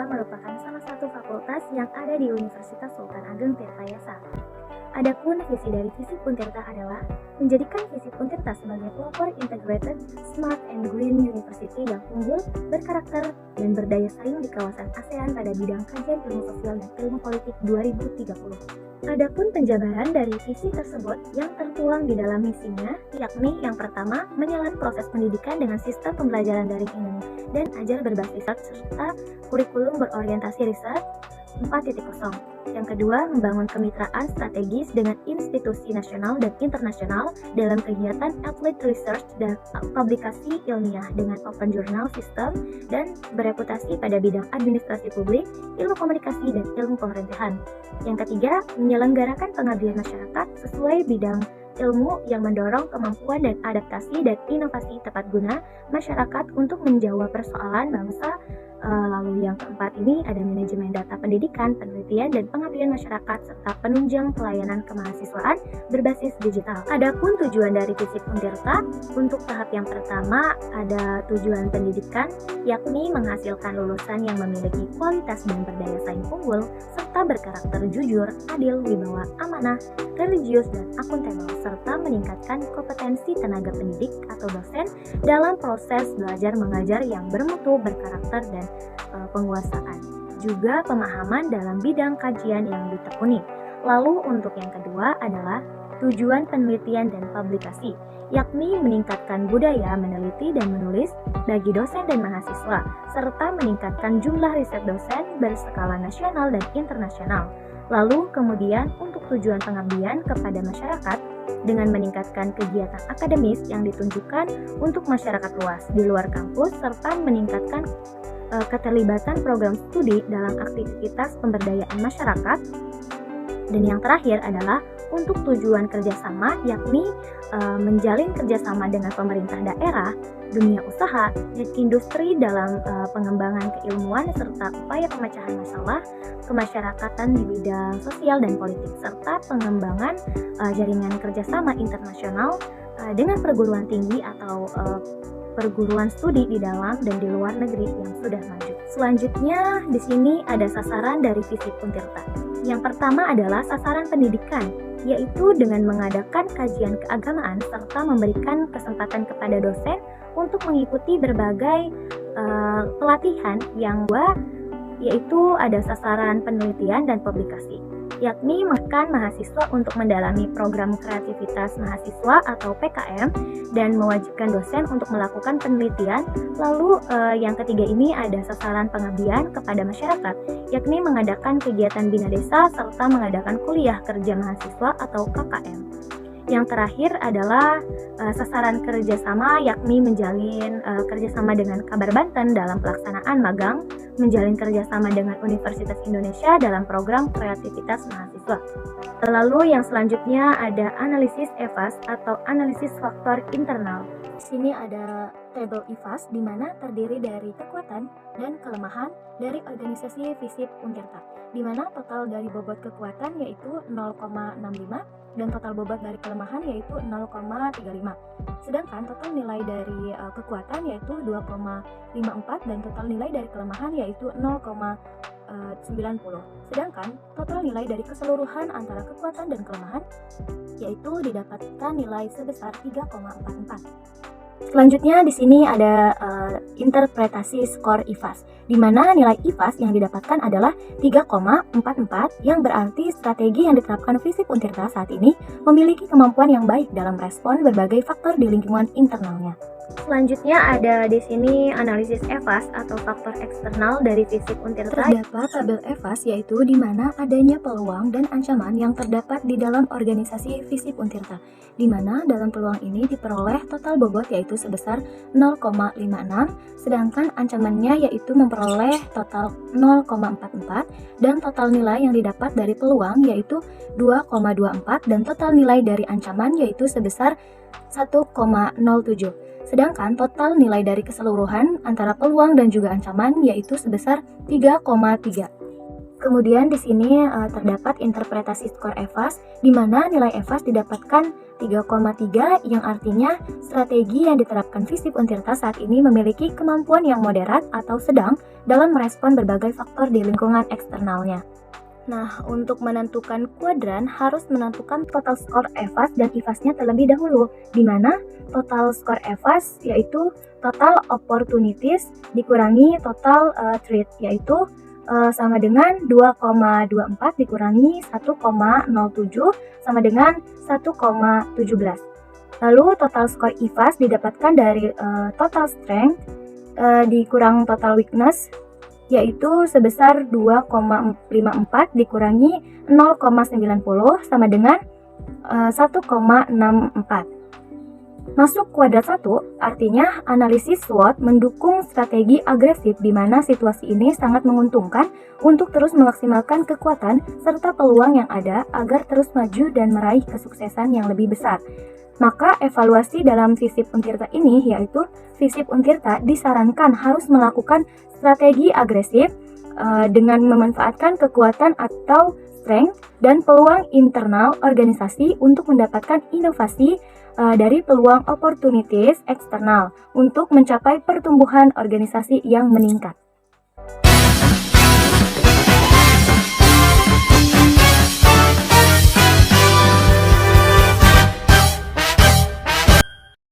Untirta merupakan salah satu fakultas yang ada di Universitas Sultan Ageng Tirtayasa. Adapun visi dari Visip Untirta adalah menjadikan Visip Untirta sebagai pelopor integrated, smart and green university yang unggul, berkarakter, dan berdaya saing di kawasan ASEAN pada bidang kajian ilmu sosial dan ilmu politik 2030. Adapun penjabaran dari visi tersebut yang tertuang di dalam misinya, yakni yang pertama, menyalat proses pendidikan dengan sistem pembelajaran daring ini dan ajar berbasis riset serta kurikulum berorientasi riset 4.0. Yang kedua, membangun kemitraan strategis dengan institusi nasional dan internasional dalam kegiatan applied research dan publikasi ilmiah dengan open journal system dan bereputasi pada bidang administrasi publik, ilmu komunikasi, dan ilmu pemerintahan. Yang ketiga, menyelenggarakan pengabdian masyarakat sesuai bidang ilmu yang mendorong kemampuan dan adaptasi dan inovasi tepat guna masyarakat untuk menjawab persoalan bangsa. Lalu yang keempat ini ada manajemen data pendidikan, penelitian, dan pengabdian masyarakat serta penunjang pelayanan kemahasiswaan berbasis digital. Adapun tujuan dari Visip Untirta, untuk tahap yang pertama ada tujuan pendidikan, yakni menghasilkan lulusan yang memiliki kualitas dan berdaya saing unggul, serta berkarakter jujur, adil, wibawa, amanah, religius, dan akuntabel, serta meningkatkan kompetensi tenaga pendidik atau dosen dalam proses belajar mengajar yang bermutu, berkarakter, dan penguasaan, juga pemahaman dalam bidang kajian yang ditekuni. Lalu untuk yang kedua adalah tujuan penelitian dan publikasi, yakni meningkatkan budaya meneliti dan menulis bagi dosen dan mahasiswa, serta meningkatkan jumlah riset dosen berskala nasional dan internasional. Lalu kemudian untuk tujuan pengabdian kepada masyarakat dengan meningkatkan kegiatan akademis yang ditunjukkan untuk masyarakat luas di luar kampus, serta meningkatkan keterlibatan program studi dalam aktivitas pemberdayaan masyarakat. Dan yang terakhir adalah untuk tujuan kerjasama, yakni menjalin kerjasama dengan pemerintah daerah, dunia usaha, dan industri dalam pengembangan keilmuan serta upaya pemecahan masalah kemasyarakatan di bidang sosial dan politik, serta pengembangan jaringan kerjasama internasional dengan perguruan tinggi atau perguruan studi di dalam dan di luar negeri yang sudah maju. Selanjutnya, di sini ada sasaran dari Visip Untirta. Yang pertama adalah sasaran pendidikan, yaitu dengan mengadakan kajian keagamaan serta memberikan kesempatan kepada dosen untuk mengikuti berbagai pelatihan yang yaitu ada sasaran penelitian dan publikasi, yakni menekan mahasiswa untuk mendalami program kreativitas mahasiswa atau PKM dan mewajibkan dosen untuk melakukan penelitian. Lalu yang ketiga ini ada sasaran pengabdian kepada masyarakat, yakni mengadakan kegiatan bina desa serta mengadakan kuliah kerja mahasiswa atau KKM. Yang terakhir adalah sasaran kerjasama, yakni menjalin kerjasama dengan Kabar Banten dalam pelaksanaan magang, menjalin kerjasama dengan Universitas Indonesia dalam program kreativitas mahasiswa. Lalu yang selanjutnya ada analisis EVAS atau analisis faktor internal. Di sini ada tabel EVAS di mana terdiri dari kekuatan dan kelemahan dari organisasi Visip Untirta, di mana total dari bobot kekuatan yaitu 0,65 dan total bobot dari kelemahan yaitu 0,35. Sedangkan total nilai dari kekuatan yaitu 2,54 dan total nilai dari kelemahan yaitu 0,90. Sedangkan total nilai dari keseluruhan antara kekuatan dan kelemahan yaitu didapatkan nilai sebesar 3,44. Selanjutnya di sini ada interpretasi skor IFAS, di mana nilai IFAS yang didapatkan adalah 3,44, yang berarti strategi yang diterapkan Visip Untirta saat ini memiliki kemampuan yang baik dalam respon berbagai faktor di lingkungan internalnya. Selanjutnya ada di sini analisis EVAS atau faktor eksternal dari Visip Untirta. Terdapat tabel EVAS, yaitu di mana adanya peluang dan ancaman yang terdapat di dalam organisasi Visip Untirta, di mana dalam peluang ini diperoleh total bobot yaitu sebesar 0,56, sedangkan ancamannya yaitu memperoleh total 0,44, dan total nilai yang didapat dari peluang yaitu 2,24, dan total nilai dari ancaman yaitu sebesar 1,07. Sedangkan total nilai dari keseluruhan antara peluang dan juga ancaman yaitu sebesar 3,3. Kemudian di sini terdapat interpretasi skor EVAS, di mana nilai EVAS didapatkan 3,3 yang artinya strategi yang diterapkan FISIP Untirta saat ini memiliki kemampuan yang moderat atau sedang dalam merespon berbagai faktor di lingkungan eksternalnya. Nah, untuk menentukan kuadran harus menentukan total skor EVAS dan IVAS-nya terlebih dahulu, di mana total skor EVAS yaitu total opportunities dikurangi total threat, yaitu sama dengan 2,24 dikurangi 1,07 sama dengan 1,17. Lalu total skor IVAS didapatkan dari total strength dikurang total weakness, yaitu sebesar 2,54 dikurangi 0,90 sama dengan 1,64. Masuk kuadrat 1, artinya analisis SWOT mendukung strategi agresif di mana situasi ini sangat menguntungkan untuk terus memaksimalkan kekuatan serta peluang yang ada agar terus maju dan meraih kesuksesan yang lebih besar. Maka evaluasi dalam FISIP Untirta ini yaitu FISIP Untirta disarankan harus melakukan strategi agresif dengan memanfaatkan kekuatan atau strength dan peluang internal organisasi untuk mendapatkan inovasi dari peluang opportunities eksternal untuk mencapai pertumbuhan organisasi yang meningkat.